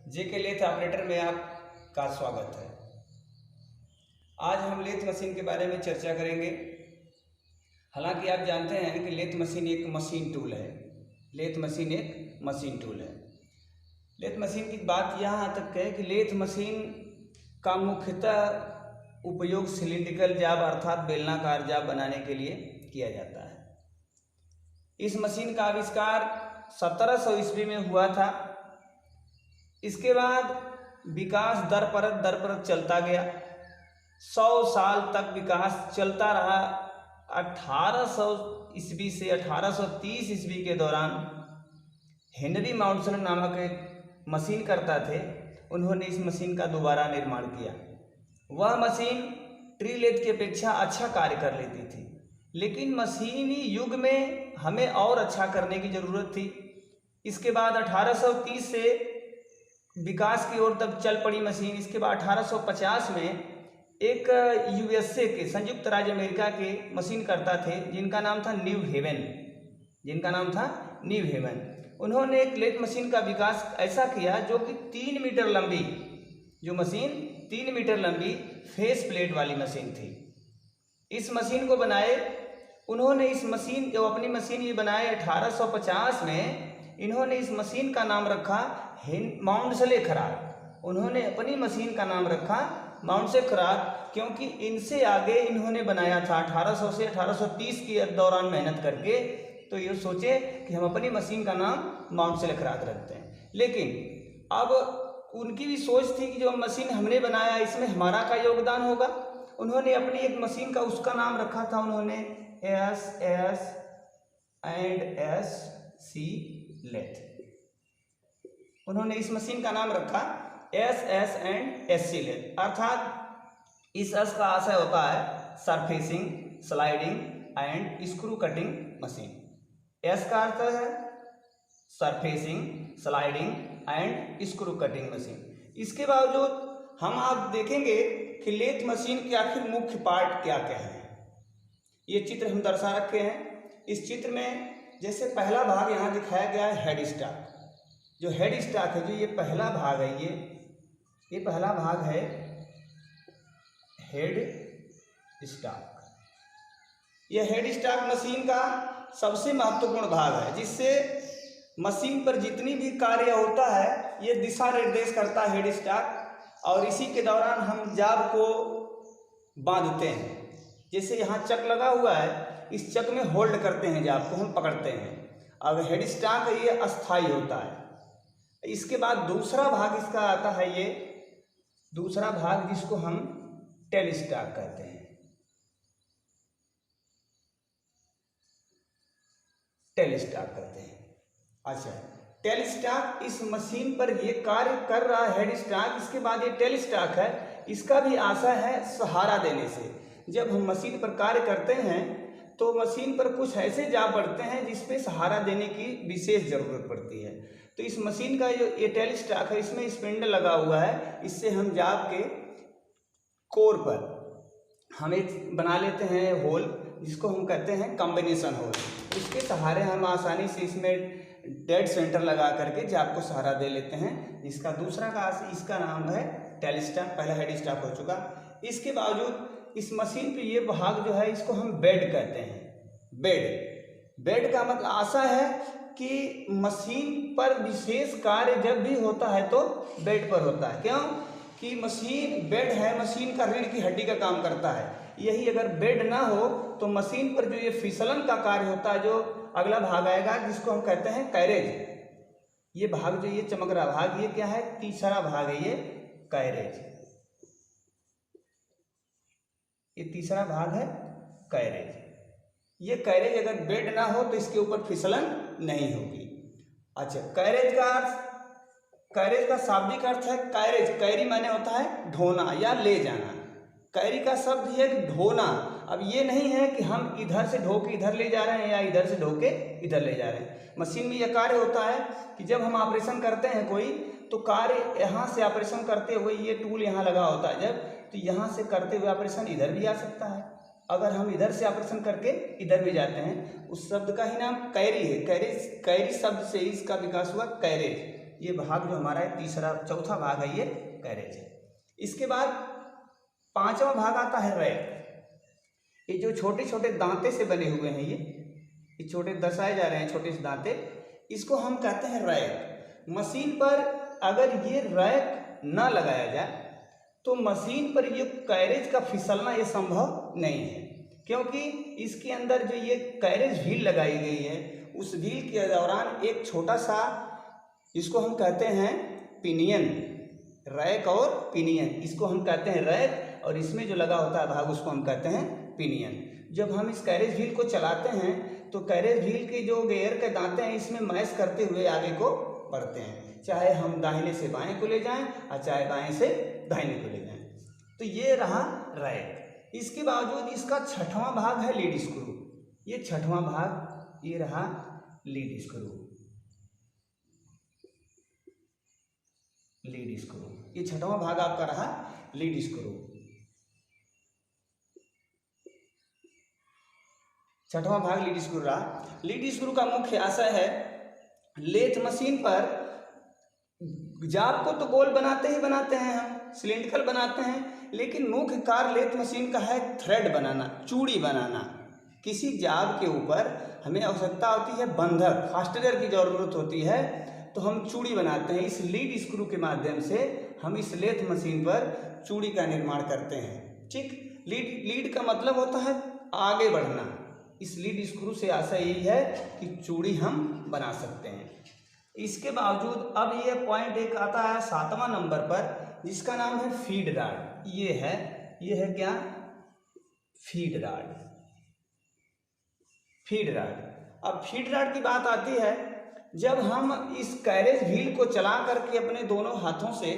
जेके lathe operator में आपका स्वागत है। आज हम लेथ मशीन के बारे में चर्चा करेंगे। हालांकि आप जानते हैं कि लेथ मशीन एक मशीन टूल है। लेथ मशीन एक मशीन टूल है। लेथ मशीन की बात यहाँ तक है कि लेथ मशीन का मुख्यतः उपयोग सिलिंड्रिकल जाब अर्थात बेलनाकार जाब बनाने के लिए किया जाता है। इस मशीन का आविष्कार 1700 ईस्वी में हुआ था। इसके बाद विकास दर पर चलता गया। 100 साल तक विकास चलता रहा। 1800 ईस्वी से 1830 ईस्वी के दौरान हेनरी माउंटसन नामक एक मशीन करता थे। उन्होंने इस मशीन का दोबारा निर्माण किया। वह मशीन ट्री लेथ की अपेक्षा अच्छा कार्य कर लेती थी, लेकिन मशीनी युग में हमें और अच्छा करने की ज़रूरत थी। इसके बाद 1830 से विकास की ओर तक चल पड़ी मशीन। इसके बाद 1850 में एक यूएसए के संयुक्त राज्य अमेरिका के मशीन करता थे जिनका नाम था न्यू हेवन। उन्होंने एक लेथ मशीन का विकास ऐसा किया जो कि 3 मीटर लंबी, जो मशीन 3 मीटर लंबी फेस प्लेट वाली मशीन थी। इस मशीन को बनाए उन्होंने। इस मशीन जो अपनी मशीन ये बनाए 1850 में। इन्होंने इस मशीन का नाम रखा माउंटस्ले खराद। उन्होंने अपनी मशीन का नाम रखा माउंटस्ले खराद, क्योंकि इनसे आगे इन्होंने बनाया था 1800 से 1830 के दौरान मेहनत करके। तो ये सोचे कि हम अपनी मशीन का नाम माउंटस्ले खराद रखते हैं। लेकिन अब उनकी भी सोच थी कि जो मशीन हमने बनाया इसमें हमारा का योगदान होगा। उन्होंने अपनी एक मशीन का उसका नाम रखा था उन्होंने SS&SC लेथ। उन्होंने इस मशीन का नाम रखा SS&SC लेथ, अर्थात इस एस का आशय होता है surfacing, sliding and screw cutting machine. S का अर्थ है surfacing, sliding and screw cutting machine. इसके बावजूद हम आप देखेंगे कि लेथ मशीन के आखिर मुख्य पार्ट क्या क्या है। ये चित्र हम दर्शा रखे हैं। इस चित्र में जैसे पहला भाग यहाँ दिखाया गया है हेड स्टॉक। जो हेड स्टॉक है, जो ये पहला भाग है, ये पहला भाग है हेड स्टॉक। यह हेड स्टॉक मशीन का सबसे महत्वपूर्ण भाग है, जिससे मशीन पर जितनी भी कार्य होता है ये दिशा निर्देश करता है हेड स्टॉक। और इसी के दौरान हम जाब को बांधते हैं। जैसे यहाँ चक लगा हुआ है, इस चक में होल्ड करते हैं, जाब को हम पकड़ते हैं। अब हेड स्टॉक ये अस्थाई होता है। इसके बाद दूसरा भाग इसका आता है, ये दूसरा भाग जिसको हम टेल स्टॉक कहते हैं। टेल स्टॉक कहते हैं। अच्छा, टेल स्टॉक इस मशीन पर ये कार्य कर रहा है हेड स्टॉक। इसके बाद ये टेल स्टॉक है, इसका भी आशा है सहारा देने से। जब हम मशीन पर कार्य करते हैं तो मशीन पर कुछ ऐसे जाब बढ़ते हैं जिसपे सहारा देने की विशेष ज़रूरत पड़ती है। तो इस मशीन का जो ये टेल स्टॉक है, इसमें स्पिंडल लगा हुआ है। इससे हम जाब के कोर पर हम एक बना लेते हैं होल, जिसको हम कहते हैं कॉम्बिनेशन होल। इसके सहारे हम आसानी से इसमें डेड सेंटर लगा करके जाब को सहारा दे लेते हैं, जिसका दूसरा का इसका नाम है टेल स्टॉक। पहला हेड स्टॉक हो चुका। इसके बावजूद इस मशीन पे ये भाग जो है इसको हम बेड कहते हैं। बेड का मतलब आशा है कि मशीन पर विशेष कार्य जब भी होता है तो बेड पर होता है। क्यों कि मशीन बेड है, मशीन का रीढ़ की हड्डी का काम करता है। यही अगर बेड ना हो तो मशीन पर जो ये फिसलन का कार्य होता है, जो अगला भाग आएगा जिसको हम कहते हैं कैरेज। ये भाग जो ये चमक रहा भाग, ये क्या है? तीसरा भाग है ये कैरेज। ये तीसरा भाग है कैरेज। ये कैरेज अगर बेड ना हो तो इसके ऊपर फिसलन नहीं होगी। अच्छा, कैरेज का शाब्दिक अर्थ है कैरेज। कैरी माने होता है ढोना या ले जाना। कैरी का शब्द है ढोना। अब ये नहीं है कि हम इधर से ढो के इधर ले जा रहे हैं या इधर से ढो के इधर ले जा रहे हैं। मशीन में यह कार्य होता है कि जब हम ऑपरेशन करते हैं कोई, तो कार्य यहाँ से ऑपरेशन करते हुए ये टूल यहाँ लगा होता है जब, तो यहाँ से करते हुए ऑपरेशन इधर भी आ सकता है। अगर हम इधर से ऑपरेशन करके इधर भी जाते हैं, उस शब्द का ही नाम कैरी है। कैरी शब्द से ही इसका विकास हुआ कैरेज। ये भाग जो हमारा है तीसरा चौथा भाग है ये कैरेज है। इसके बाद पांचवा भाग आता है रैक। ये जो छोटे छोटे दांते से बने हुए हैं ये छोटे दर्शाए जा रहे हैं छोटे से दांते, इसको हम कहते हैं रैक। मशीन पर अगर ये रैक न लगाया जाए तो मशीन पर ये कैरेज का फिसलना ये संभव नहीं है, क्योंकि इसके अंदर जो ये कैरेज व्हील लगाई गई है उस व्हील के दौरान एक छोटा सा, इसको हम कहते हैं पिनियन, रैक और पिनियन, इसको हम कहते हैं रैक, और इसमें जो लगा होता है भाग उसको हम कहते हैं पिनियन। जब हम इस कैरेज व्हील को चलाते हैं तो कैरेज व्हील के जो गियर के दांते हैं इसमें मैश करते हुए आगे को बढ़ते हैं, चाहे हम दाहिने से बाएं को ले जाएं और चाहे बाएं से दाहिने को ले जाएं। तो ये रहा रैक। इसके बावजूद इसका छठवां भाग है लीड स्क्रू। ये छठवां भाग ये रहा लीड स्क्रू। लीड स्क्रू ये छठवां भाग आपका रहा लीड स्क्रू। छठवां भाग लीड स्क्रू रहा। लीड स्क्रू का मुख्य आशय है लेथ मशीन पर जाब को तो गोल बनाते ही बनाते हैं, हम सिलिंड्रिकल बनाते हैं, लेकिन मुख्य कार्य लेथ मशीन का है थ्रेड बनाना, चूड़ी बनाना। किसी जाब के ऊपर हमें आवश्यकता होती है बंधक, फास्टनर की जरूरत होती है, तो हम चूड़ी बनाते हैं। इस लीड स्क्रू के माध्यम से हम इस लेथ मशीन पर चूड़ी का निर्माण करते हैं। ठीक, लीड का मतलब होता है आगे बढ़ना। इस लीड स्क्रू से आशा यही है कि चूड़ी हम बना सकते हैं। इसके बावजूद अब ये पॉइंट एक आता है 7वां नंबर पर, जिसका नाम है फीड रॉड। ये है क्या? Feed rod. Feed rod. अब फीड रॉड की बात आती है जब हम इस कैरेज व्हील को चला करके अपने दोनों हाथों से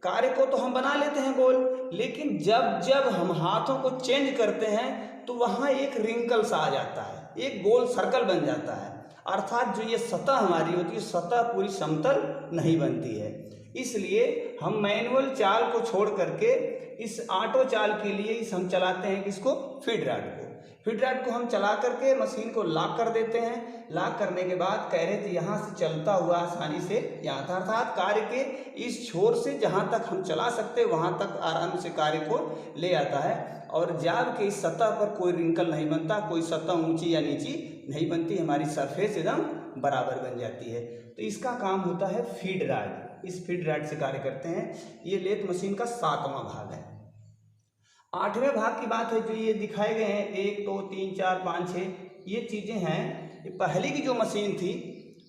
कार्य को तो हम बना लेते हैं गोल, लेकिन जब हम हाथों को चेंज करते हैं तो वहाँ एक रिंकल सा आ जाता है, एक गोल सर्कल बन जाता है, अर्थात जो ये सतह हमारी होती है सतह पूरी समतल नहीं बनती है। इसलिए हम मैनुअल चाल को छोड़ करके इस ऑटो चाल के लिए हम चलाते हैं किसको? फीड रॉड को। फीड रॉड को हम चला करके मशीन को लॉक कर देते हैं। लॉक करने के बाद कैरेज यहाँ से चलता हुआ आसानी से यहाँ था, अर्थात कार्य के इस छोर से जहाँ तक हम चला सकते हैं वहाँ तक आराम से कार्य को ले आता है, और जाब के इस सतह पर कोई रिंकल नहीं बनता, कोई सतह ऊंची या नीची नहीं बनती, हमारी सरफेस एकदम बराबर बन जाती है। तो इसका काम होता है फीड रॉड। इस फीड रॉड से कार्य करते हैं। ये लेथ मशीन का 7वां भाग है। 8वें भाग की बात है जो ये दिखाए गए हैं 1 2 3 4 5 6 ये चीज़ें हैं। ये पहले की जो मशीन थी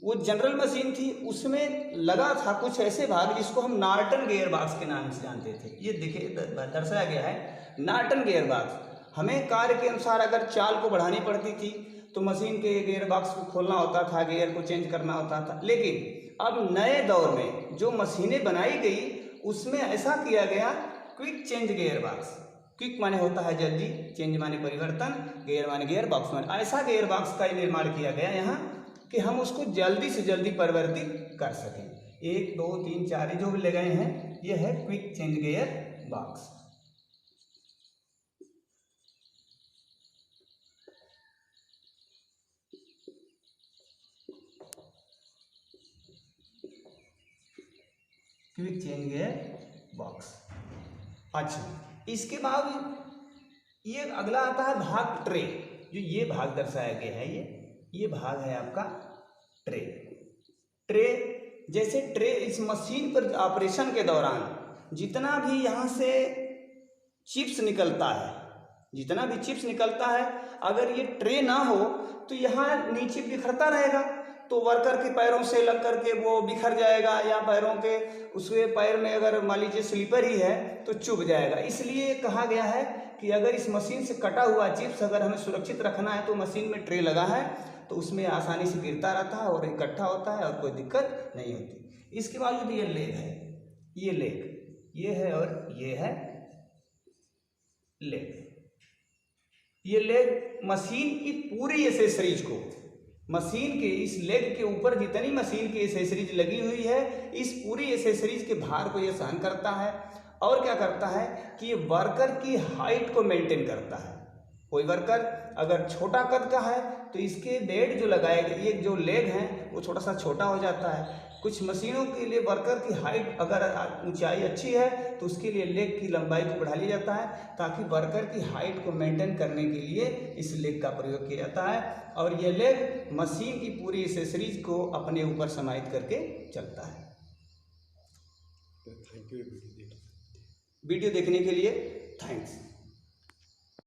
वो जनरल मशीन थी, उसमें लगा था कुछ ऐसे भाग जिसको हम नॉर्टन गियर बॉक्स के नाम से जानते थे। ये देखिए दर्शाया गया है नॉर्टन गियर बॉक्स। हमें कार्य के अनुसार अगर चाल को बढ़ानी पड़ती थी तो मशीन के गियर बॉक्स को खोलना होता था, गियर को चेंज करना होता था। लेकिन अब नए दौर में जो मशीनें बनाई गई उसमें ऐसा किया गया quick change gear box. Quick माने होता है जल्दी, चेंज माने परिवर्तन, गियर माने गियर बॉक्स माने, ऐसा गियर बॉक्स का निर्माण किया गया यहाँ कि हम उसको जल्दी से जल्दी परिवर्तित कर सकें। 1 2 3 4 जो भी लगाए हैं ये है quick change gear box. Quick change gear box. अच्छा, इसके बाद ये अगला आता है भाग ट्रे। जो ये भाग दर्शाया गया है ये भाग है आपका ट्रे। ट्रे जैसे ट्रे इस मशीन पर ऑपरेशन के दौरान जितना भी यहाँ से चिप्स निकलता है, जितना भी चिप्स निकलता है, अगर ये ट्रे ना हो तो यहाँ नीचे बिखरता रहेगा, तो वर्कर के पैरों से लग करके वो बिखर जाएगा, या पैरों के उसके पैर में अगर मान लीजिए स्लीपर ही है तो चुभ जाएगा। इसलिए कहा गया है कि अगर इस मशीन से कटा हुआ चिप्स अगर हमें सुरक्षित रखना है तो मशीन में ट्रे लगा है तो उसमें आसानी से गिरता रहता है और इकट्ठा होता है और कोई दिक्कत नहीं होती। इसके बावजूद ये लेग है, ये लेग ये है और ये है लेग। ये लेग मशीन की पूरी एसेसरीज को, मशीन के इस लेग के ऊपर जितनी मशीन की एसेसरीज लगी हुई है इस पूरी एसेसरीज के भार को ये सहन करता है। और क्या करता है कि ये वर्कर की हाइट को मेंटेन करता है। कोई वर्कर अगर छोटा कद का है तो इसके बेड जो लगाए गए, ये जो लेग हैं वो थोड़ा सा छोटा हो जाता है, कुछ मशीनों के लिए वर्कर की हाइट अगर ऊंचाई अच्छी है तो उसके लिए लेग की लंबाई को बढ़ा लिया जाता है, ताकि वर्कर की हाइट को मेंटेन करने के लिए इस लेग का प्रयोग किया जाता है। और ये लेग मशीन की पूरी एक्सेसरीज को अपने ऊपर समाहित करके चलता है। Thank you. वीडियो देखने के लिए थैंक्स।